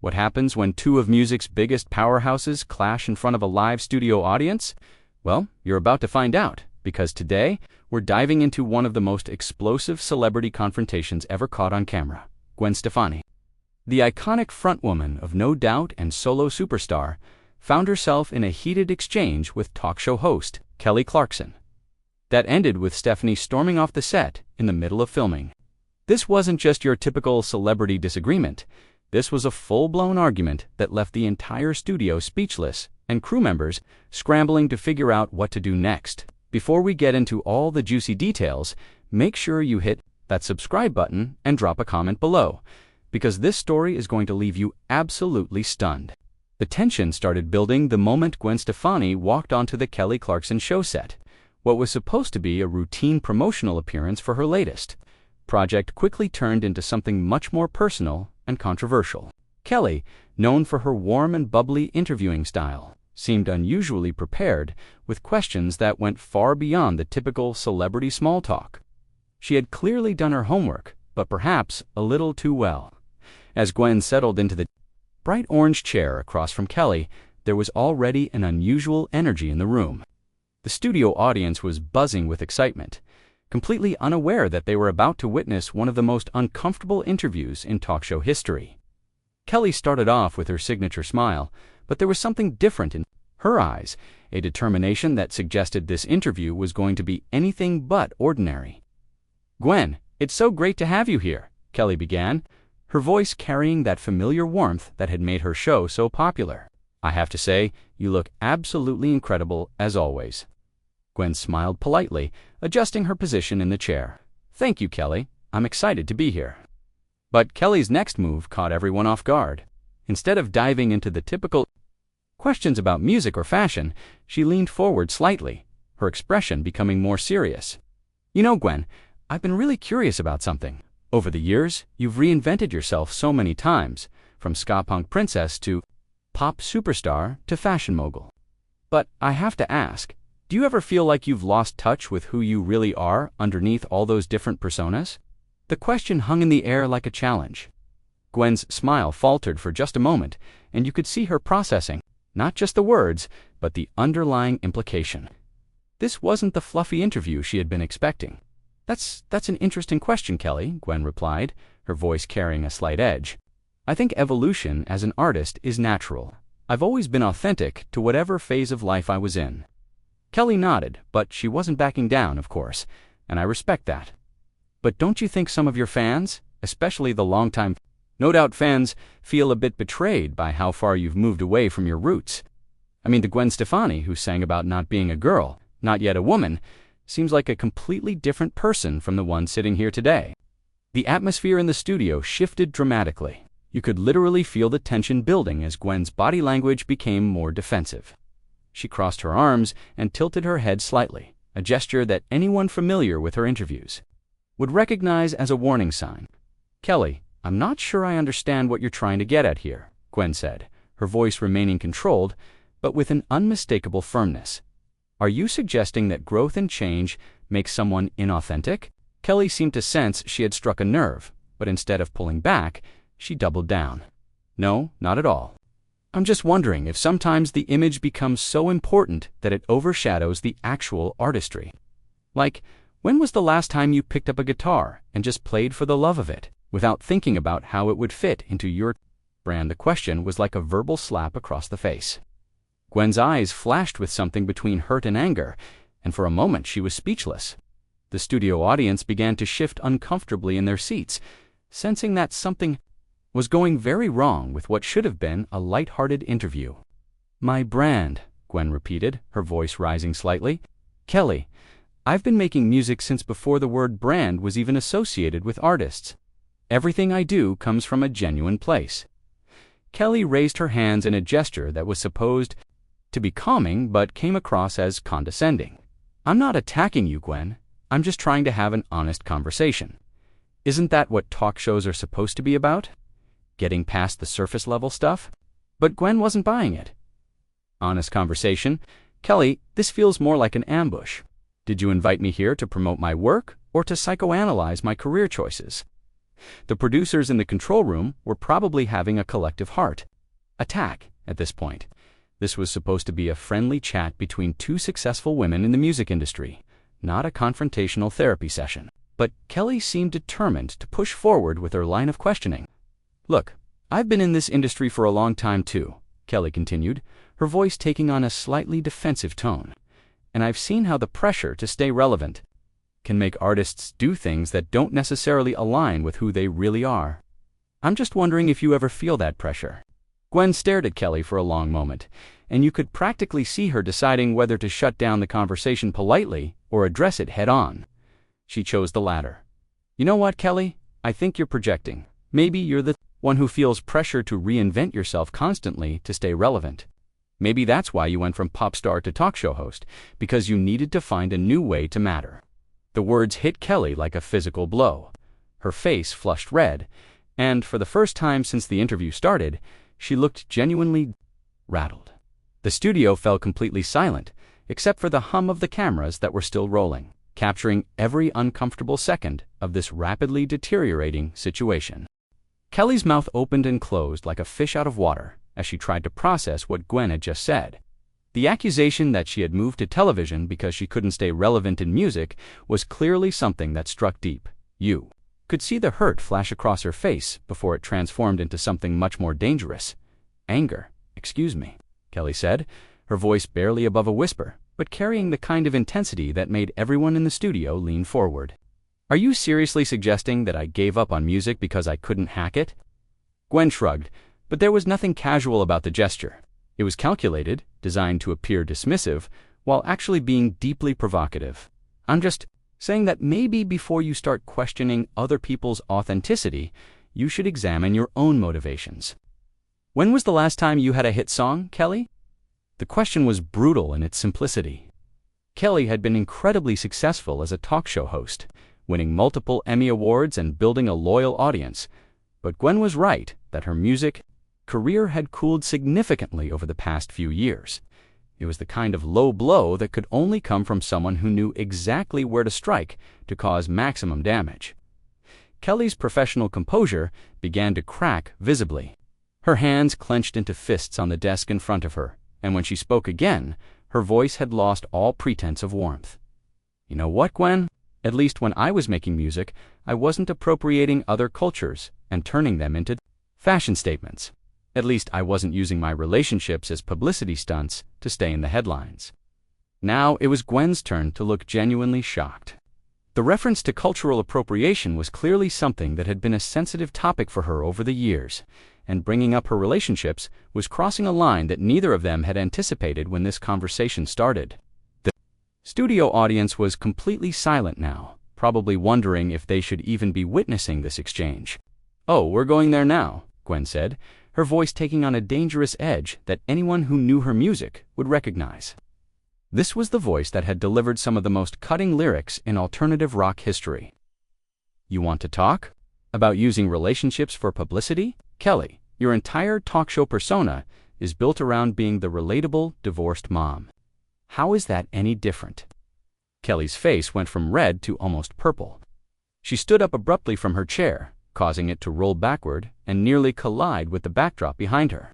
What happens when two of music's biggest powerhouses clash in front of a live studio audience? Well, you're about to find out, because today we're diving into one of the most explosive celebrity confrontations ever caught on camera: Gwen Stefani. The iconic frontwoman of No Doubt and solo superstar found herself in a heated exchange with talk show host Kelly Clarkson. That ended with Stefani storming off the set in the middle of filming. This wasn't just your typical celebrity disagreement. This was a full-blown argument that left the entire studio speechless and crew members scrambling to figure out what to do next. Before we get into all the juicy details, make sure you hit that subscribe button and drop a comment below, because this story is going to leave you absolutely stunned. The tension started building the moment Gwen Stefani walked onto the Kelly Clarkson Show set. What was supposed to be a routine promotional appearance for her latest project quickly turned into something much more personal and controversial. Kelly, known for her warm and bubbly interviewing style, seemed unusually prepared with questions that went far beyond the typical celebrity small talk. She had clearly done her homework, but perhaps a little too well. As Gwen settled into the bright orange chair across from Kelly, there was already an unusual energy in the room. The studio audience was buzzing with excitement, completely unaware that they were about to witness one of the most uncomfortable interviews in talk show history. Kelly started off with her signature smile, but there was something different in her eyes, a determination that suggested this interview was going to be anything but ordinary. "Gwen, it's so great to have you here," Kelly began, her voice carrying that familiar warmth that had made her show so popular. "I have to say, you look absolutely incredible as always." Gwen smiled politely, adjusting her position in the chair. "Thank you, Kelly. I'm excited to be here." But Kelly's next move caught everyone off guard. Instead of diving into the typical questions about music or fashion, she leaned forward slightly, her expression becoming more serious. "You know, Gwen, I've been really curious about something. Over the years, you've reinvented yourself so many times, from ska punk princess to pop superstar to fashion mogul. But I have to ask, do you ever feel like you've lost touch with who you really are underneath all those different personas?" The question hung in the air like a challenge. Gwen's smile faltered for just a moment, and you could see her processing, not just the words, but the underlying implication. This wasn't the fluffy interview she had been expecting. That's an interesting question, Kelly," Gwen replied, her voice carrying a slight edge. "I think evolution as an artist is natural. I've always been authentic to whatever phase of life I was in." Kelly nodded, but she wasn't backing down, of course, and I respect that. "But don't you think some of your fans, especially the longtime No Doubt fans, feel a bit betrayed by how far you've moved away from your roots? I mean, the Gwen Stefani who sang about not being a girl, not yet a woman, seems like a completely different person from the one sitting here today." The atmosphere in the studio shifted dramatically. You could literally feel the tension building as Gwen's body language became more defensive. She crossed her arms and tilted her head slightly, a gesture that anyone familiar with her interviews would recognize as a warning sign. "Kelly, I'm not sure I understand what you're trying to get at here," Gwen said, her voice remaining controlled, but with an unmistakable firmness. "Are you suggesting that growth and change makes someone inauthentic?" Kelly seemed to sense she had struck a nerve, but instead of pulling back, she doubled down. "No, not at all. I'm just wondering if sometimes the image becomes so important that it overshadows the actual artistry. Like, when was the last time you picked up a guitar and just played for the love of it, without thinking about how it would fit into your brand?" The question was like a verbal slap across the face. Gwen's eyes flashed with something between hurt and anger, and for a moment she was speechless. The studio audience began to shift uncomfortably in their seats, sensing that something was going very wrong with what should have been a light-hearted interview. "My brand," Gwen repeated, her voice rising slightly. "Kelly, I've been making music since before the word brand was even associated with artists. Everything I do comes from a genuine place." Kelly raised her hands in a gesture that was supposed to be calming but came across as condescending. "I'm not attacking you, Gwen. I'm just trying to have an honest conversation. Isn't that what talk shows are supposed to be about? Getting past the surface level stuff?" But Gwen wasn't buying it. "Honest conversation? Kelly, this feels more like an ambush. Did you invite me here to promote my work or to psychoanalyze my career choices?" The producers in the control room were probably having a collective heart attack at this point. This was supposed to be a friendly chat between two successful women in the music industry, not a confrontational therapy session. But Kelly seemed determined to push forward with her line of questioning. "Look, I've been in this industry for a long time too," Kelly continued, her voice taking on a slightly defensive tone. "And I've seen how the pressure to stay relevant can make artists do things that don't necessarily align with who they really are. I'm just wondering if you ever feel that pressure." Gwen stared at Kelly for a long moment, and you could practically see her deciding whether to shut down the conversation politely or address it head-on. She chose the latter. "You know what, Kelly? I think you're projecting. Maybe you're the one who feels pressure to reinvent yourself constantly to stay relevant. Maybe that's why you went from pop star to talk show host, because you needed to find a new way to matter." The words hit Kelly like a physical blow. Her face flushed red, and for the first time since the interview started, she looked genuinely rattled. The studio fell completely silent, except for the hum of the cameras that were still rolling, capturing every uncomfortable second of this rapidly deteriorating situation. Kelly's mouth opened and closed like a fish out of water as she tried to process what Gwen had just said. The accusation that she had moved to television because she couldn't stay relevant in music was clearly something that struck deep. You could see the hurt flash across her face before it transformed into something much more dangerous. "Anger, excuse me," Kelly said, her voice barely above a whisper, but carrying the kind of intensity that made everyone in the studio lean forward. "Are you seriously suggesting that I gave up on music because I couldn't hack it?" Gwen shrugged, but there was nothing casual about the gesture. It was calculated, designed to appear dismissive, while actually being deeply provocative. "I'm just saying that maybe before you start questioning other people's authenticity, you should examine your own motivations." "When was the last time you had a hit song, Kelly?" The question was brutal in its simplicity. Kelly had been incredibly successful as a talk show host, winning multiple Emmy Awards and building a loyal audience. But Gwen was right that her music career had cooled significantly over the past few years. It was the kind of low blow that could only come from someone who knew exactly where to strike to cause maximum damage. Kelly's professional composure began to crack visibly. Her hands clenched into fists on the desk in front of her, and when she spoke again, her voice had lost all pretense of warmth. "You know what, Gwen? At least when I was making music, I wasn't appropriating other cultures and turning them into fashion statements. At least I wasn't using my relationships as publicity stunts to stay in the headlines." Now it was Gwen's turn to look genuinely shocked. The reference to cultural appropriation was clearly something that had been a sensitive topic for her over the years, and bringing up her relationships was crossing a line that neither of them had anticipated when this conversation started. The studio audience was completely silent now, probably wondering if they should even be witnessing this exchange. "Oh, we're going there now," Gwen said, her voice taking on a dangerous edge that anyone who knew her music would recognize. This was the voice that had delivered some of the most cutting lyrics in alternative rock history. "You want to talk? About using relationships for publicity? Kelly, your entire talk show persona is built around being the relatable, divorced mom. How is that any different?" Kelly's face went from red to almost purple. She stood up abruptly from her chair, causing it to roll backward and nearly collide with the backdrop behind her.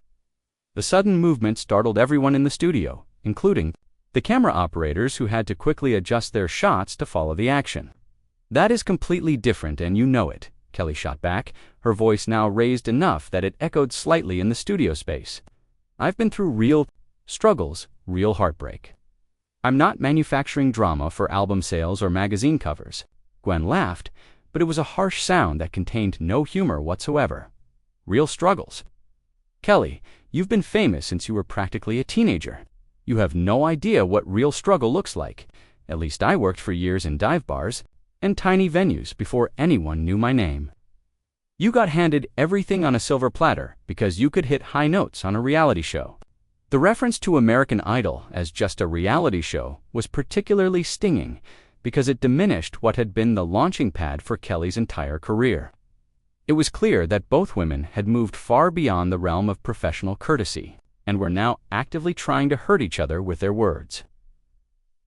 The sudden movement startled everyone in the studio, including the camera operators who had to quickly adjust their shots to follow the action. "That is completely different and you know it," Kelly shot back, her voice now raised enough that it echoed slightly in the studio space. "I've been through real struggles, real heartbreak. I'm not manufacturing drama for album sales or magazine covers." Gwen laughed, but it was a harsh sound that contained no humor whatsoever. "Real struggles. Kelly, you've been famous since you were practically a teenager. You have no idea what real struggle looks like. At least I worked for years in dive bars and tiny venues before anyone knew my name. You got handed everything on a silver platter because you could hit high notes on a reality show." The reference to American Idol as just a reality show was particularly stinging because it diminished what had been the launching pad for Kelly's entire career. It was clear that both women had moved far beyond the realm of professional courtesy and were now actively trying to hurt each other with their words.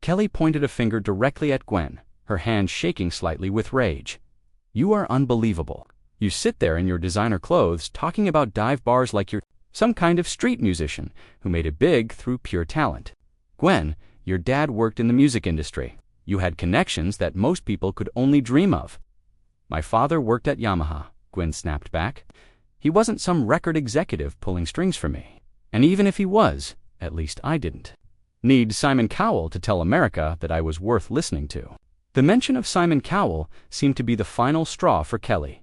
Kelly pointed a finger directly at Gwen, her hand shaking slightly with rage. "You are unbelievable. You sit there in your designer clothes talking about dive bars like you're some kind of street musician who made it big through pure talent. Gwen, your dad worked in the music industry. You had connections that most people could only dream of. My father worked at Yamaha, Gwen snapped back. He wasn't some record executive pulling strings for me. And even if he was, at least I didn't need Simon Cowell to tell America that I was worth listening to. The mention of Simon Cowell seemed to be the final straw for Kelly.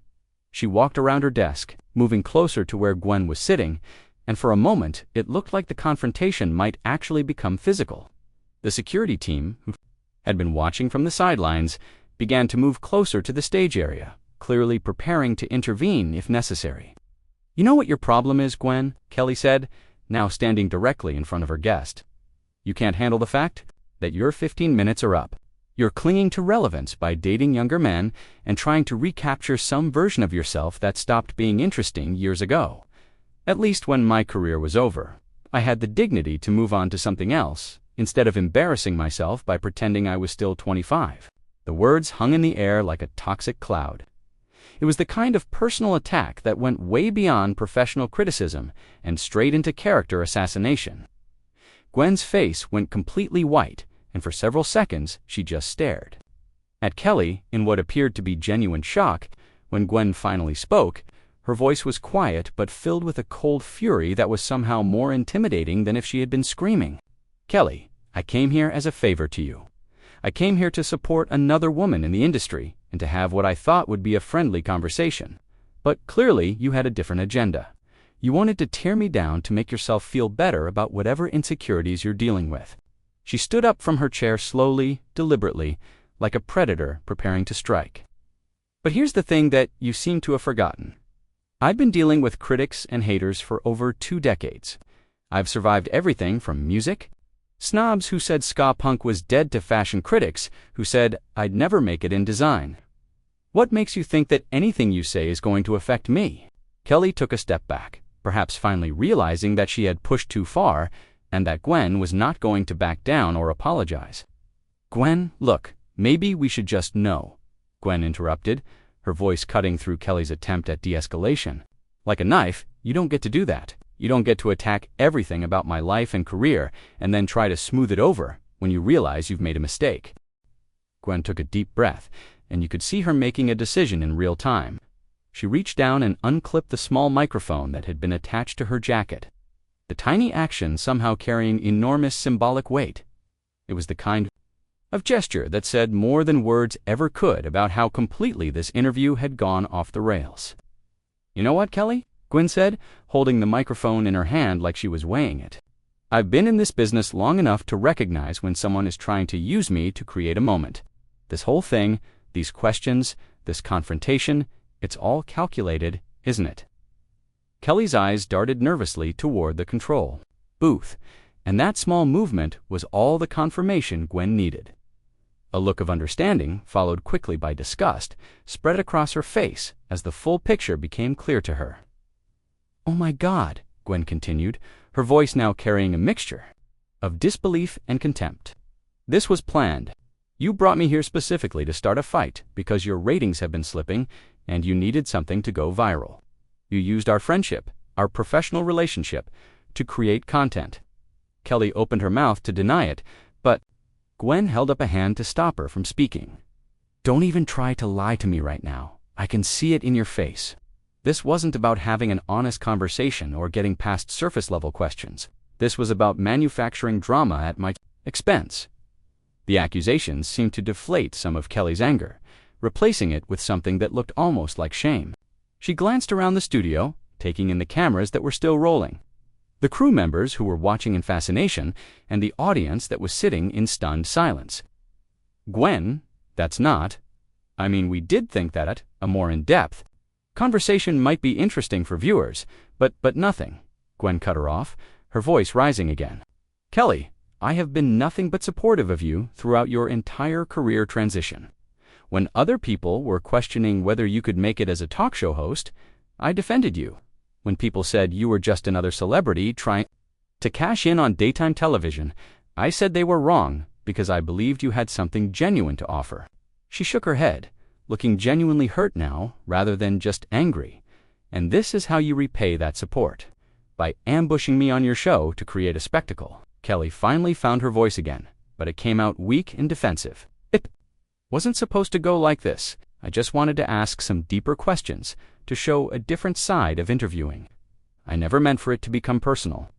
She walked around her desk, moving closer to where Gwen was sitting, and for a moment it looked like the confrontation might actually become physical. The security team, who had been watching from the sidelines, began to move closer to the stage area, clearly preparing to intervene if necessary. "You know what your problem is, Gwen?" Kelly said, now standing directly in front of her guest. "You can't handle the fact that your 15 minutes are up. You're clinging to relevance by dating younger men and trying to recapture some version of yourself that stopped being interesting years ago. At least when my career was over, I had the dignity to move on to something else, instead of embarrassing myself by pretending I was still 25. The words hung in the air like a toxic cloud. It was the kind of personal attack that went way beyond professional criticism and straight into character assassination. Gwen's face went completely white, and for several seconds she just stared at Kelly in what appeared to be genuine shock. When Gwen finally spoke, her voice was quiet but filled with a cold fury that was somehow more intimidating than if she had been screaming. "Kelly, I came here as a favor to you. I came here to support another woman in the industry and to have what I thought would be a friendly conversation. But clearly you had a different agenda. You wanted to tear me down to make yourself feel better about whatever insecurities you're dealing with." She stood up from her chair slowly, deliberately, like a predator preparing to strike. "But here's the thing that you seem to have forgotten. I've been dealing with critics and haters for over 2 decades. I've survived everything from music, snobs who said ska punk was dead, to fashion critics who said I'd never make it in design. What makes you think that anything you say is going to affect me?" Kelly took a step back, perhaps finally realizing that she had pushed too far and that Gwen was not going to back down or apologize. "Gwen, look, maybe we should just know," Gwen interrupted, her voice cutting through Kelly's attempt at de-escalation. "Like a knife, you don't get to do that. You don't get to attack everything about my life and career and then try to smooth it over when you realize you've made a mistake." Gwen took a deep breath, and you could see her making a decision in real time. She reached down and unclipped the small microphone that had been attached to her jacket, the tiny action somehow carrying enormous symbolic weight. It was the kind of gesture that said more than words ever could about how completely this interview had gone off the rails. "You know what, Kelly?" Gwen said, holding the microphone in her hand like she was weighing it. "I've been in this business long enough to recognize when someone is trying to use me to create a moment. This whole thing, these questions, this confrontation, it's all calculated, isn't it?" Kelly's eyes darted nervously toward the control booth, and that small movement was all the confirmation Gwen needed. A look of understanding, followed quickly by disgust, spread across her face as the full picture became clear to her. "Oh my God," Gwen continued, her voice now carrying a mixture of disbelief and contempt. "This was planned. You brought me here specifically to start a fight because your ratings have been slipping and you needed something to go viral. You used our friendship, our professional relationship, to create content." Kelly opened her mouth to deny it, but Gwen held up a hand to stop her from speaking. "Don't even try to lie to me right now. I can see it in your face. This wasn't about having an honest conversation or getting past surface-level questions. This was about manufacturing drama at my expense." The accusations seemed to deflate some of Kelly's anger, replacing it with something that looked almost like shame. She glanced around the studio, taking in the cameras that were still rolling, the crew members who were watching in fascination, and the audience that was sitting in stunned silence. "Gwen, that's not. I mean, we did think that a more in-depth conversation might be interesting for viewers, but nothing." Gwen cut her off, her voice rising again. "Kelly, I have been nothing but supportive of you throughout your entire career transition. When other people were questioning whether you could make it as a talk show host, I defended you. When people said you were just another celebrity trying to cash in on daytime television, I said they were wrong because I believed you had something genuine to offer." She shook her head, looking genuinely hurt now rather than just angry. And this is how you repay that support. By ambushing me on your show to create a spectacle. Kelly finally found her voice again, but it came out weak and defensive. It wasn't supposed to go like this. I just wanted to ask some deeper questions to show a different side of interviewing. I never meant for it to become personal.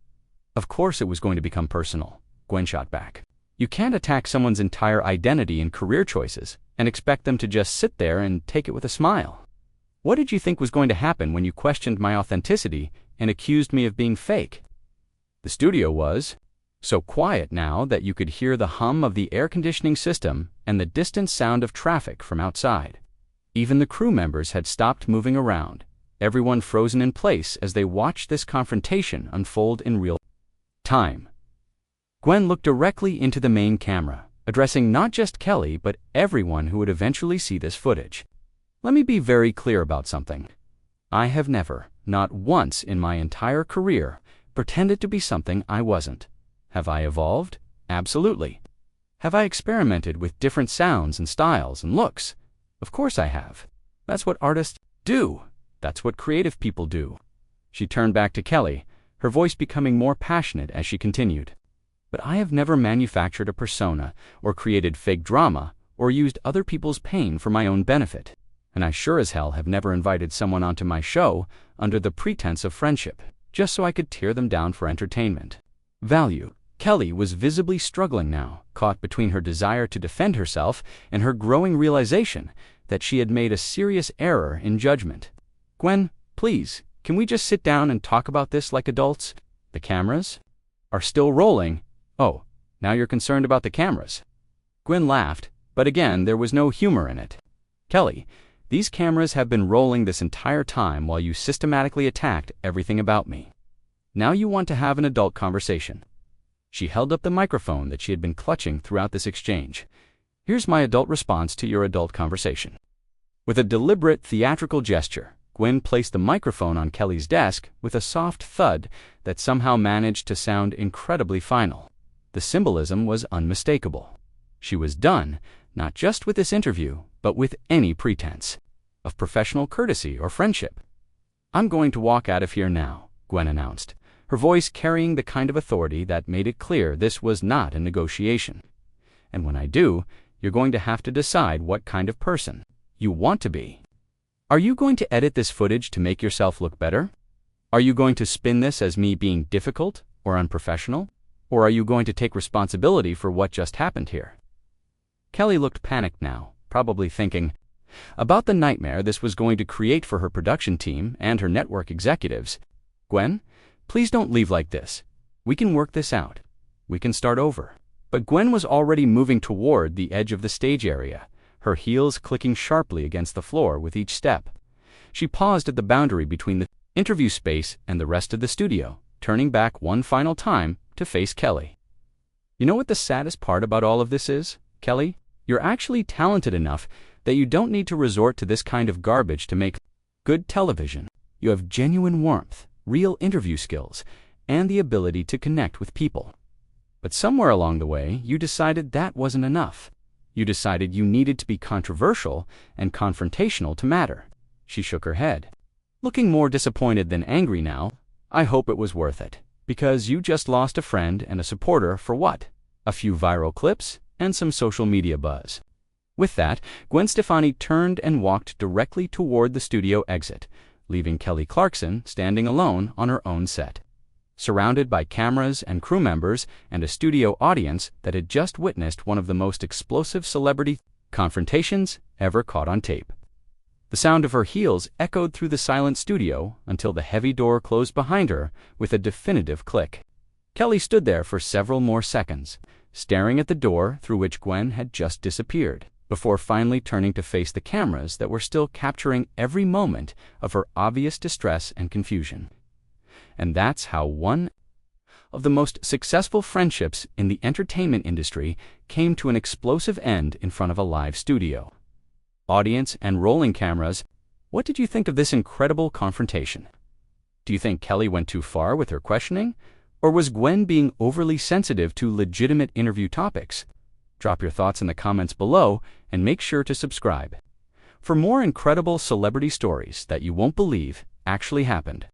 Of course it was going to become personal, Gwen shot back. You can't attack someone's entire identity and career choices and expect them to just sit there and take it with a smile. What did you think was going to happen when you questioned my authenticity and accused me of being fake? The studio was so quiet now that you could hear the hum of the air conditioning system and the distant sound of traffic from outside. Even the crew members had stopped moving around, everyone frozen in place as they watched this confrontation unfold in real time. Gwen looked directly into the main camera, addressing not just Kelly but everyone who would eventually see this footage. Let me be very clear about something. I have never, not once in my entire career, pretended to be something I wasn't. Have I evolved? Absolutely. Have I experimented with different sounds and styles and looks? Of course I have. That's what artists do. That's what creative people do. She turned back to Kelly, her voice becoming more passionate as she continued. But I have never manufactured a persona or created fake drama or used other people's pain for my own benefit. And I sure as hell have never invited someone onto my show under the pretense of friendship, just so I could tear them down for entertainment value. Kelly was visibly struggling now, caught between her desire to defend herself and her growing realization that she had made a serious error in judgment. Gwen, please, can we just sit down and talk about this like adults? The cameras are still rolling. Oh, now you're concerned about the cameras. Gwen laughed, but again there was no humor in it. Kelly, these cameras have been rolling this entire time while you systematically attacked everything about me. Now you want to have an adult conversation. She held up the microphone that she had been clutching throughout this exchange. Here's my adult response to your adult conversation. With a deliberate theatrical gesture, Gwen placed the microphone on Kelly's desk with a soft thud that somehow managed to sound incredibly final. The symbolism was unmistakable. She was done, not just with this interview, but with any pretense of professional courtesy or friendship. I'm going to walk out of here now, Gwen announced, her voice carrying the kind of authority that made it clear this was not a negotiation. And when I do, you're going to have to decide what kind of person you want to be. Are you going to edit this footage to make yourself look better? Are you going to spin this as me being difficult or unprofessional? Or are you going to take responsibility for what just happened here? Kelly looked panicked now, probably thinking about the nightmare this was going to create for her production team and her network executives. Gwen, please don't leave like this. We can work this out. We can start over. But Gwen was already moving toward the edge of the stage area, her heels clicking sharply against the floor with each step. She paused at the boundary between the interview space and the rest of the studio, turning back one final time to face Kelly. You know what the saddest part about all of this is, Kelly? You're actually talented enough that you don't need to resort to this kind of garbage to make good television. You have genuine warmth, real interview skills, and the ability to connect with people. But somewhere along the way, you decided that wasn't enough. You decided you needed to be controversial and confrontational to matter. She shook her head. Looking more disappointed than angry now, I hope it was worth it. Because you just lost a friend and a supporter for what? A few viral clips and some social media buzz. With that, Gwen Stefani turned and walked directly toward the studio exit, leaving Kelly Clarkson standing alone on her own set, surrounded by cameras and crew members and a studio audience that had just witnessed one of the most explosive celebrity confrontations ever caught on tape. The sound of her heels echoed through the silent studio until the heavy door closed behind her with a definitive click. Kelly stood there for several more seconds, staring at the door through which Gwen had just disappeared, before finally turning to face the cameras that were still capturing every moment of her obvious distress and confusion. And that's how one of the most successful friendships in the entertainment industry came to an explosive end in front of a live studio. Audience and rolling cameras, what did you think of this incredible confrontation? Do you think Kelly went too far with her questioning? Or was Gwen being overly sensitive to legitimate interview topics? Drop your thoughts in the comments below and make sure to subscribe. for more incredible celebrity stories that you won't believe actually happened.